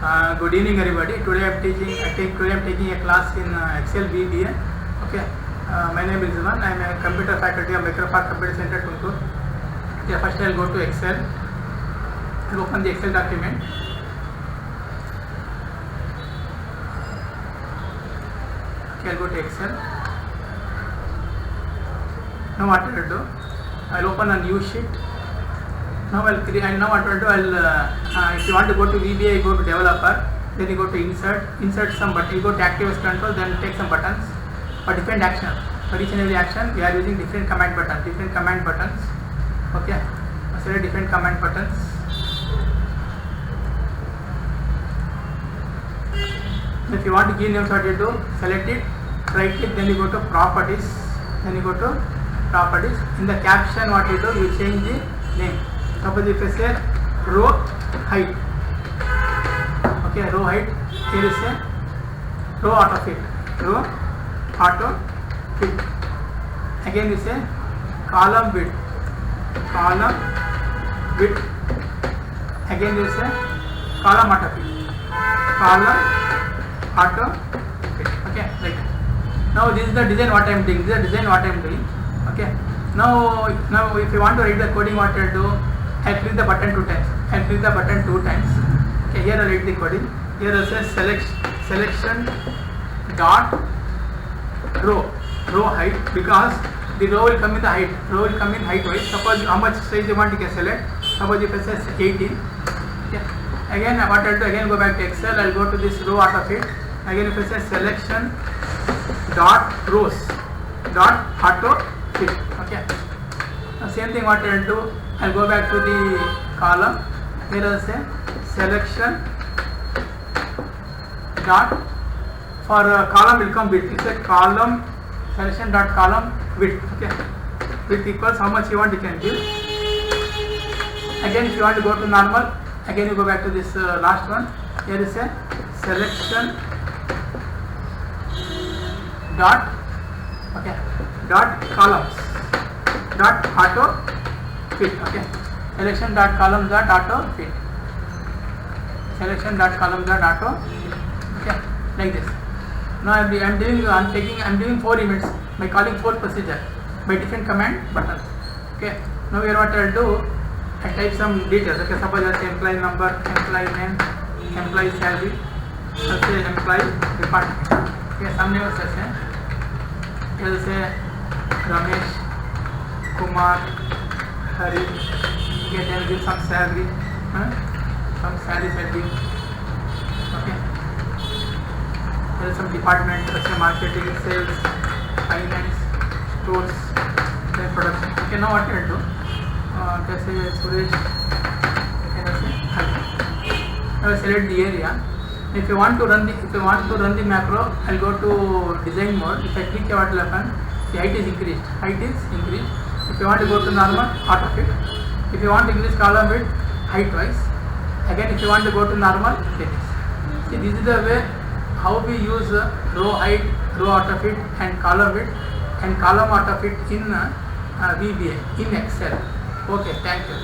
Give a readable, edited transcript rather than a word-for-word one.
Good evening, everybody. Today I'm taking a class in Excel VBA. Okay. My name is Rizwan. I am a computer faculty of Microsoft Computer Center, Tumkur. Okay, first I'll go to Excel. I'll open the Excel document. Okay, I'll go to Excel. Now what I will do? I'll open a new sheet. Now I'll create. Now what I will do? If you want to go to VBA, you go to developer. Then you go to insert some button. You go to active control. Then take some buttons for different action. For each and every action, we are using different command buttons. Okay. Select different command buttons. If you want to give names, what you do? Select it. Right click. Then you go to properties. In the caption, what you do? You change the name. Suppose if I say row height. Okay, row height. Here is a row auto fit. Again you say column width. Again you say column auto fit. Okay, right. Now this is the design what I am doing. Okay. Now if you want to write the coding, what I do? I click the button two times. Okay, here I write the coding. Here I say selection dot row height, because the row will come in the height. Wise. Suppose how much size you want, you can select. Suppose if I say 18. Okay. Again what I do? Again go back to Excel. I'll go to this row auto fit. Again if I say selection dot rows dot auto fit. Okay. Now same thing what I will do, I'll go back to the column. Here I'll say selection dot, for column will come width. It's a column selection dot column width. Okay. Width equals how much you want, you can give. Again if you want to go to normal, again you go back to this last one. Here is a selection dot, okay, dot columns dot auto fit. Okay, selection dot columns dot auto fit. Okay, like this. Now I'm doing 4 events by calling 4 procedure by different command buttons. Okay. Now here what I'll do, I type some details. Okay, suppose I say employee number, employee name, employee salary, I'll say employee department. Okay, some names I say. I'll say Ramesh, Kumar, Hari. Okay, then give some salary. Some salaries I give. Okay. There is some department, such as marketing, sales, finance, stores, then production. Okay, now what I will do? Say Suresh. I will select the area. If you want to run the macro, I'll go to design mode. If I click, what will happen? The height is increased. If you want to go to normal, auto fit. If you want to increase column width, height wise. Again, if you want to go to normal, then this. See, this is the way how we use row height, row auto fit, and column width and column auto fit in VBA in Excel. Okay, thank you.